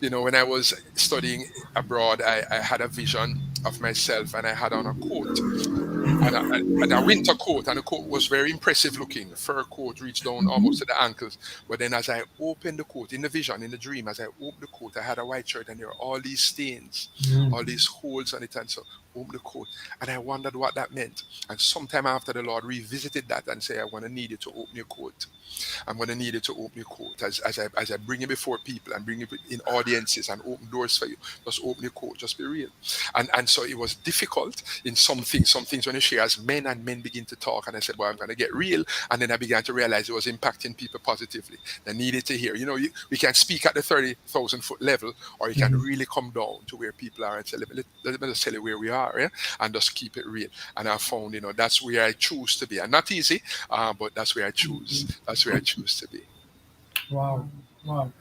When I was studying abroad, I had a vision of myself, and I had on a coat, and a winter coat, and the coat was very impressive looking. The fur coat reached down almost to the ankles. But then as I opened the coat, in the vision, in the dream, as I opened the coat, I had a white shirt, and there were all these stains, all these holes on it, and so opened the coat, and I wondered what that meant. And sometime after, the Lord revisited that and said, I'm going to need you to open your coat. I'm going to need you to open your coat as I bring you before people and bring you in audiences and open doors for you. Just open your coat, just be real. And so it was difficult in some things when you share as men, and men begin to talk, and I said, well, I'm going to get real. And then I began to realize it was impacting people positively. They needed to hear. We can speak at the 30,000 foot level, or you can really come down to where people are and say, let me just tell you where we are. are, yeah? And just keep it real. And I found, that's where I choose to be. And not easy, but that's where I choose. That's where I choose to be. Wow, wow.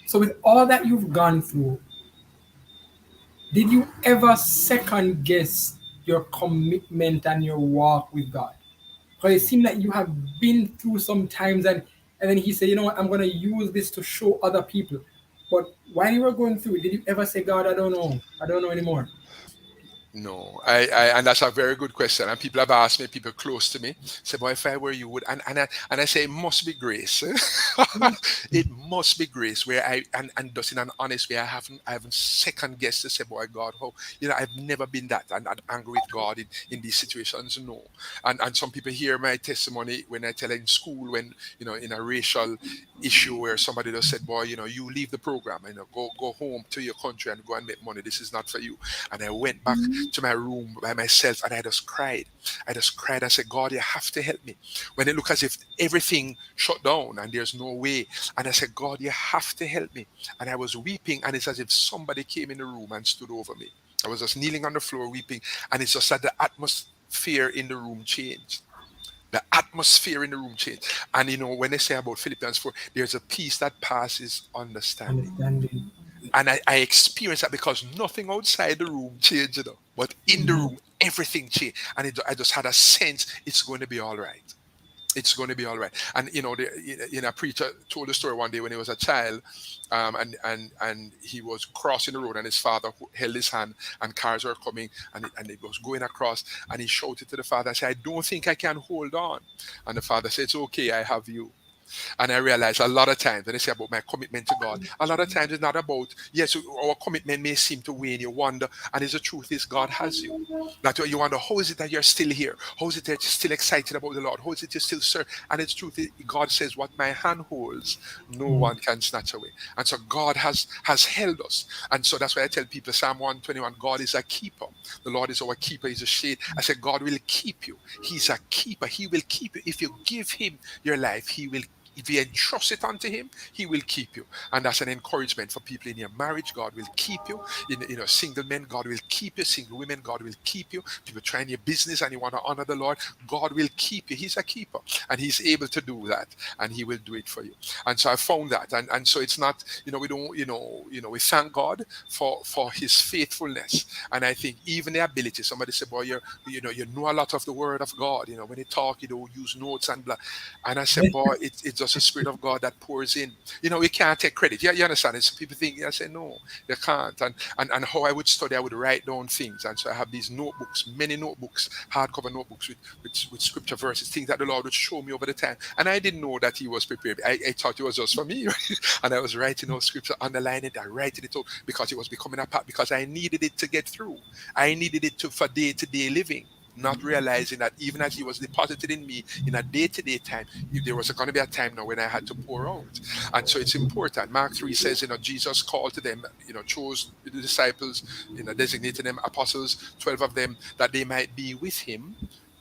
So with all that you've gone through, did you ever second guess your commitment and your walk with God? Because it seemed like you have been through some times, and then he said, you know what, I'm going to use this to show other people. But while you were going through it, did you ever say, God, I don't know. I don't know anymore? No, and that's a very good question. And people have asked me, people close to me, say, "Boy, if I were you, would," and I say, it must be grace. It must be grace. Where and just in an honest way, I haven't second guessed to say, "Boy, God, how I've never been that and angry with God in these situations." No, and some people hear my testimony when I tell in school when in a racial issue where somebody just said, "Boy, you leave the program, go home to your country and go and make money. This is not for you." And I went back to my room by myself and I just cried. I just cried. I said, God, you have to help me. When it looked as if everything shut down and there's no way. And I said, God, you have to help me. And I was weeping, and it's as if somebody came in the room and stood over me. I was just kneeling on the floor weeping, and it's just that the atmosphere in the room changed. The atmosphere in the room changed. And when they say about Philippians 4, there's a peace that passes understanding. Understanding. And I experienced that because nothing outside the room changed, but in the room, everything changed. And I just had a sense it's going to be all right. It's going to be all right. And a preacher told a story one day when he was a child, and he was crossing the road, and his father held his hand, and cars were coming, and he was going across, and he shouted to the father, I said, "I don't think I can hold on." And the father said, "It's okay, I have you." And I realized a lot of times when I say about my commitment to God, a lot of times it's not about, yes, our commitment may seem to wane, you wonder, and the truth is God has you. That you wonder, how is it that you're still here? How is it that you're still excited about the Lord? How is it you're still serve? And it's truth, God says, what my hand holds, no one can snatch away. And so God has held us. And so that's why I tell people, Psalm 121, God is a keeper. The Lord is our keeper, He's a shade. I said, God will keep you. He's a keeper. He will keep you. If you give Him your life, He will. If you entrust it unto Him, He will keep you. And that's an encouragement for people in your marriage. God will keep you. Single men, God will keep you. Single women, God will keep you. People trying your business and you want to honor the Lord, God will keep you. He's a keeper, and He's able to do that, and He will do it for you. And so I found that, and so it's not, we don't, we thank God for His faithfulness. And I think even the ability. Somebody said, "Boy, you know a lot of the Word of God. When you talk, you don't use notes and blah." And I said, "Boy, it's just the Spirit of God that pours in." We can't take credit. Yeah, you understand it. Some people think, I say, no, they can't. And how I would study, I would write down things. And so I have these notebooks, many notebooks, hardcover notebooks with scripture verses, things that the Lord would show me over the time. And I didn't know that He was prepared. I thought it was just for me. And I was writing those scripture, underlining it, and writing it out because it was becoming a part, because I needed it to get through. I needed it for day-to-day living. Not realizing that even as He was deposited in me in a day-to-day time, there was going to be a time now when I had to pour out. And so it's important. Mark 3 says, Jesus called to them, chose the disciples, designated them apostles, 12 of them, that they might be with Him.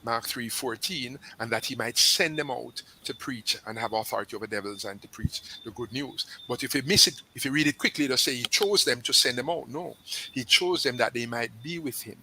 Mark 3:14, and that He might send them out to preach and have authority over devils and to preach the good news. But if you miss it, if you read it quickly, it'll say He chose them to send them out. No, He chose them that they might be with Him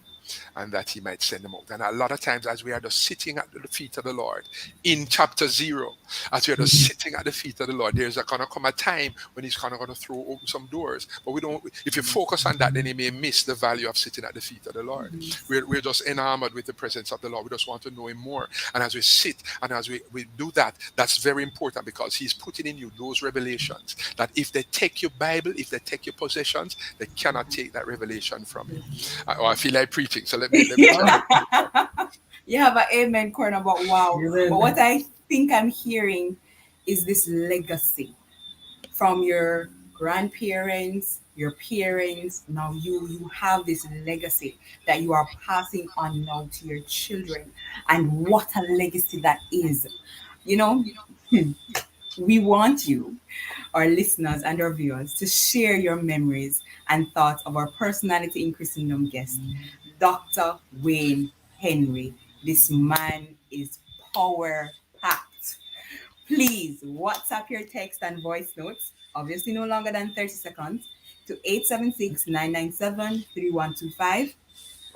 and that He might send them out. And a lot of times, as we are just sitting at the feet of the Lord, in chapter 0, as we are just sitting at the feet of the Lord, there's going to come a time when He's kind of going to throw open some doors. But we don't. If you focus on that, then you may miss the value of sitting at the feet of the Lord. We're just enamored with the presence of the Lord. We just want to know Him more. And as we sit and as we do that, that's very important, because He's putting in you those revelations that if they take your Bible, if they take your possessions, they cannot take that revelation from you. I feel like preaching. So let me You have an amen corner, but wow. Amen. But what I think I'm hearing is this legacy from your grandparents, your parents. Now you have this legacy that you are passing on now to your children. And what a legacy that is. You know, we want you, our listeners and our viewers, to share your memories and thoughts of our personality in Christendom guest, Dr. Wayne Henry. This man is power packed. Please WhatsApp your text and voice notes, obviously no longer than 30 seconds, to 876-997-3125.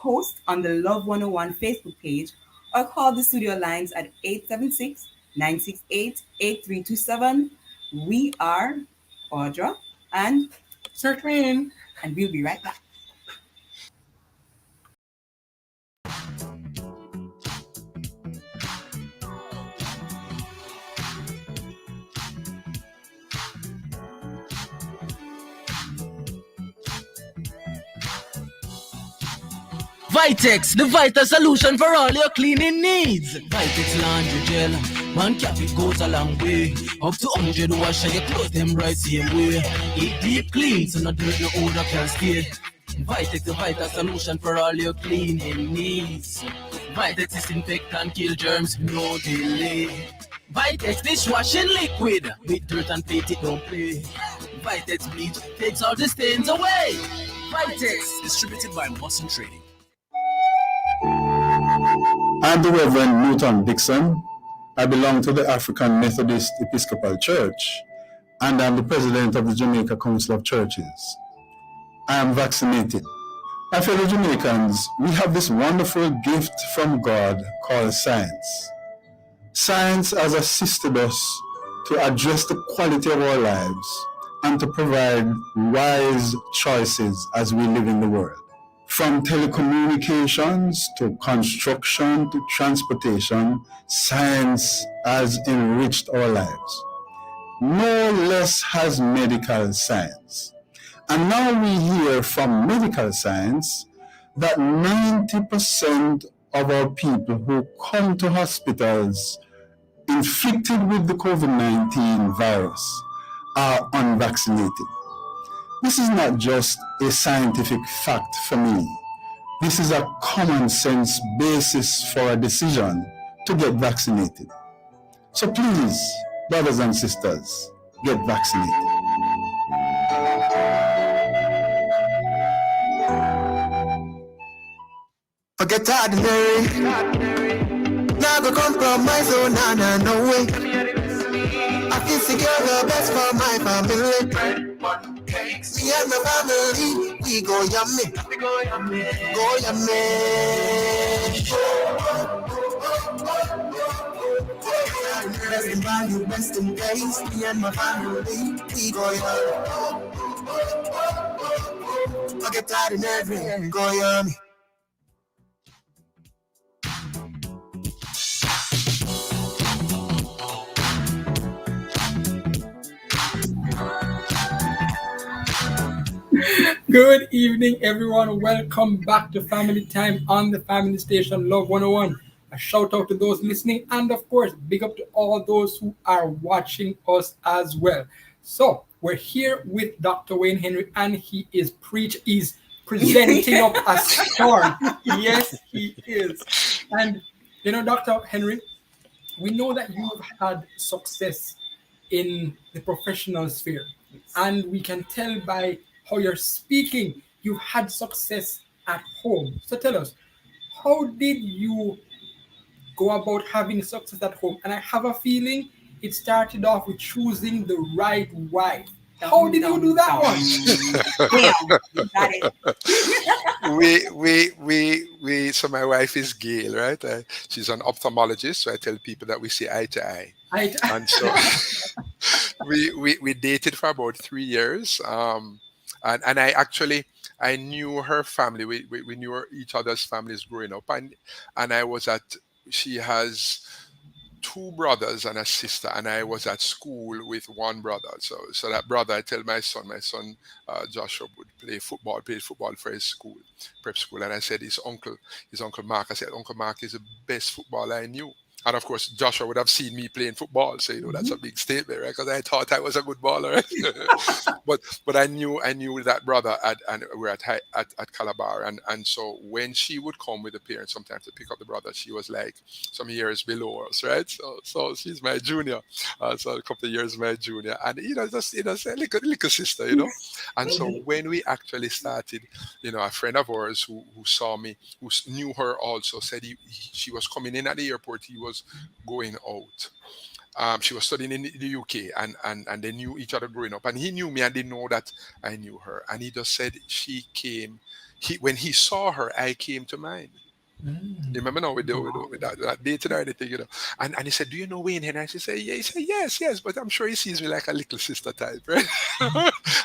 post on the Love 101 Facebook page or call the studio lines at 876-968-8327. We are Audra and Sir Twin. and we'll be right back. Vitex, the vital solution for all your cleaning needs. Vitex laundry gel, one cap it goes a long way. Up to 100 wash and your clothes them right same way. It deep clean so no dirt no odor can stay. Vitex, the vital solution for all your cleaning needs. Vitex disinfect and kill germs, no delay. Vitex dishwashing liquid, with dirt and paint it don't play. Vitex bleach takes all the stains away. Vitex, distributed by Moss Trading. I'm the Reverend Newton Dixon. I belong to the African Methodist Episcopal Church, and I'm the president of the Jamaica Council of Churches. I am vaccinated. My fellow Jamaicans, we have this wonderful gift from God called science. Science has assisted us to address the quality of our lives and to provide wise choices as we live in the world. From telecommunications to construction to transportation, science has enriched our lives. No less has medical science. And now we hear from medical science that 90% of our people who come to hospitals infected with the COVID-19 virus are unvaccinated. This is not just a scientific fact for me. This is a common sense basis for a decision to get vaccinated. So please, brothers and sisters, get vaccinated. Forget ordinary. Now go compromise, oh nah, no way. I feel secure the best for my family. Me and my family, we go yummy. Go yummy. Best in value, best in taste. Me and my family, we go yummy. Forget ordinary, go yummy. Good evening, everyone. Welcome back to Family Time on the Family Station Love 101. A shout out to those listening, and of course, big up to all those who are watching us as well. So, we're here with Dr. Wayne Henry, and he is presenting up a storm. Yes, he is. And you know, Dr. Henry, we know that you have had success in the professional sphere, and we can tell by how you're speaking, you've had success at home. So tell us, how did you go about having success at home? And I have a feeling it started off with choosing the right wife. How did you do that one? So my wife is Gail, right? She's an ophthalmologist, so I tell people that we see eye to eye. And so we dated for about 3 years. And I knew her family. We knew each other's families growing up, and she has 2 brothers and a sister, and I was at school with one brother. So that brother, I tell my son Joshua would played football for his school, prep school, and I said his uncle Mark. I said Uncle Mark is the best footballer I knew. And of course, Joshua would have seen me playing football, so that's a big statement, right? Because I thought I was a good baller, right? but I knew that brother and we were at Calabar, and so when she would come with the parents sometimes to pick up the brother, she was like some years below us, right? So she's my junior, so a couple of years my junior, and just a little sister, And so when we actually started, a friend of ours who saw me, who knew her also, said she was coming in at the airport. He was going out, She was studying in the UK, and they knew each other growing up. And he knew me, and didn't know that I knew her. And he just said she came. When he saw her, I came to mind. You remember now with that dating or anything, And he said, "Do you know Wayne Henry?" I said, "Yeah." He said, "Yes, but I'm sure he sees me like a little sister type, right?"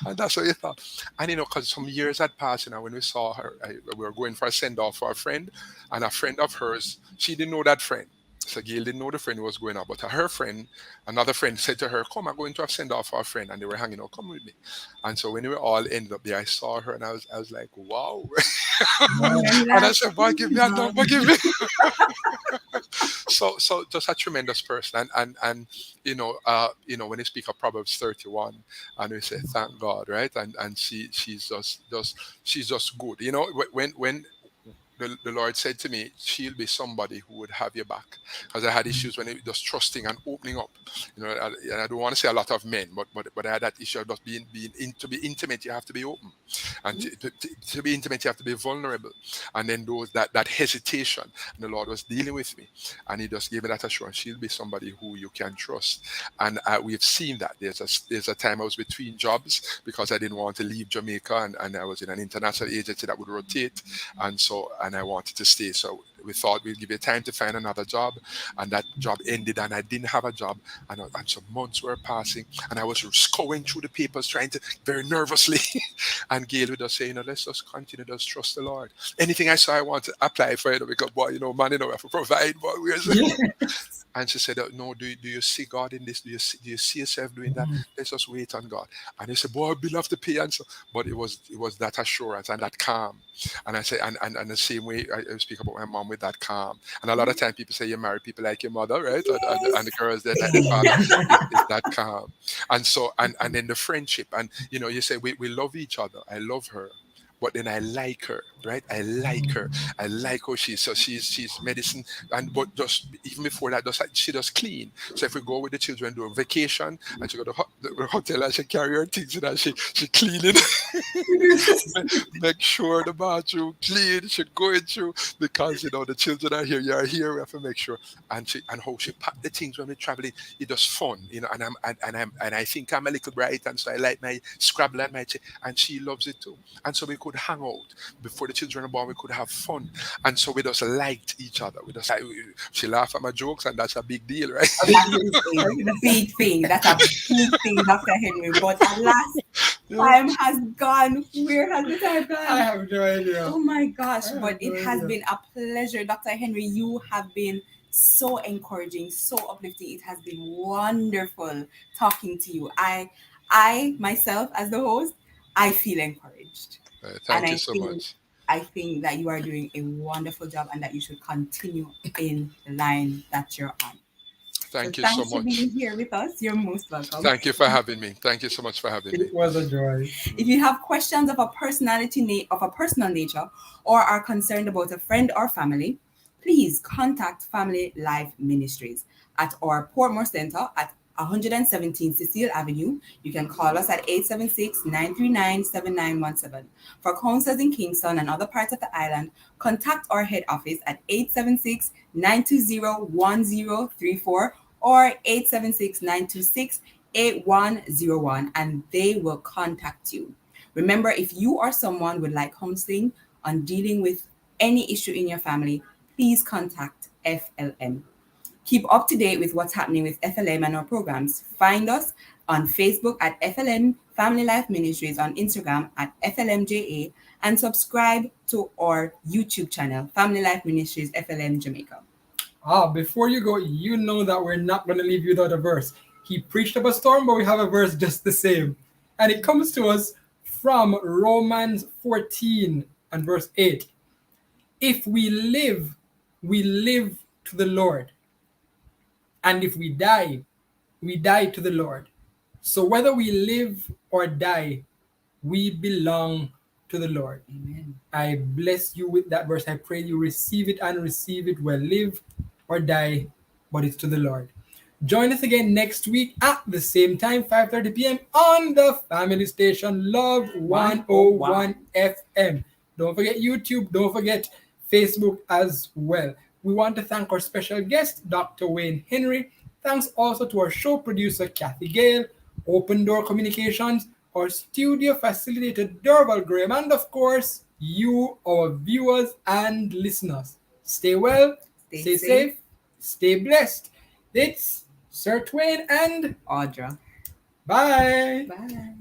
And that's what he thought. And because some years had passed, when we saw her, we were going for a send off for a friend, and a friend of hers, she didn't know that friend. So Gail didn't know the friend who was going out, but her friend, another friend, said to her, "Come, I'm going to have send off for a friend," and they were hanging out. "Come with me." And so when we all ended up there, I saw her, and I was like, "Wow." And I said, "Boy, give me a number, give me." So just a tremendous person, and when you speak of Proverbs 31, and we say thank God, right? And she's just good. When the Lord said to me, "She'll be somebody who would have your back," because I had issues when it just trusting and opening up. And I don't want to say a lot of men, but I had that issue of just to be intimate. You have to be open, and to be intimate, you have to be vulnerable. And then that hesitation, and the Lord was dealing with me, and He just gave me that assurance. She'll be somebody who you can trust, and we've seen that. There's a time I was between jobs because I didn't want to leave Jamaica, and I was in an international agency that would rotate, and I wanted to stay. So we thought we'd give you time to find another job, and that job ended, and I didn't have a job, and some months were passing, and I was going through the papers, trying to very nervously, and Gail would just say, "Let's just continue, just trust the Lord. Anything I saw I want to apply for it, because boy, man, we have to provide, boy, where's it?" And she said, "No, do you see God in this? Do you see yourself doing that? Let's just wait on God." And he said, "Boy, I'd love to pay." And so, but it was that assurance and that calm. And I say, and the same way I speak about my mom with that calm. And a lot of time people say you marry people like your mother, right? And the girls that like the father is that calm. And so and then the friendship, and you say we love each other. I love her. But then I like her, right? I like her. I like how she's medicine, but just even before that, she does clean. So if we go with the children do a vacation, and she go to the hotel, and she carry her things, and she clean it, make sure the bathroom clean. She going through, because the children are here. You are here. We have to make sure. And how she pack the things when we traveling. It's just fun, And I think I'm a little bright, and so I like my Scrabble and and she loves it too. And so we could hang out before the children were born. We could have fun, and so we just liked each other. She laughed at my jokes, and that's a big deal, right? That's a big thing. That's a big thing, Dr. Henry. But alas, time has gone. Where has the time gone? I have no idea. Oh my gosh! But it has been a pleasure, Dr. Henry. You have been so encouraging, so uplifting. It has been wonderful talking to you. I myself, as the host, I feel encouraged. Thank you so much. I think that you are doing a wonderful job, and that you should continue in the line that you're on. Thank you so much. Thanks for being here with us. You're most welcome. Thank you for having me. Thank you so much for having me. It was a joy. If you have questions of a personal nature, or are concerned about a friend or family, please contact Family Life Ministries at our Portmore Center at 117 Cecile Avenue. You can call us at 876-939-7917. For counsellors in Kingston and other parts of the island, contact our head office at 876-920-1034 or 876-926-8101, and they will contact you. Remember, if you or someone would like counseling on dealing with any issue in your family, please contact FLM. Keep up to date with what's happening with FLM and our programs. Find us on Facebook at FLM Family Life Ministries, on Instagram at FLMJA, and subscribe to our YouTube channel, Family Life Ministries FLM Jamaica. Before you go, you know that we're not going to leave you without a verse. He preached up a storm, but we have a verse just the same. And it comes to us from Romans 14 and verse 8. If we live to the Lord. And if we die to the Lord. So whether we live or die, we belong to the Lord. Amen. I bless you with that verse. I pray you receive it and receive it well. Live or die, but it's to the Lord. Join us again next week at the same time, 5:30 p.m. on the family station, Love 101 FM. Don't forget YouTube. Don't forget Facebook as well. We want to thank our special guest, Dr. Wayne Henry. Thanks also to our show producer, Kathy Gale, Open Door Communications, our studio facilitator, Dorval Graham, and of course, you, our viewers and listeners. Stay well, stay safe, stay blessed. It's Sir Twain and Audra. Bye. Bye.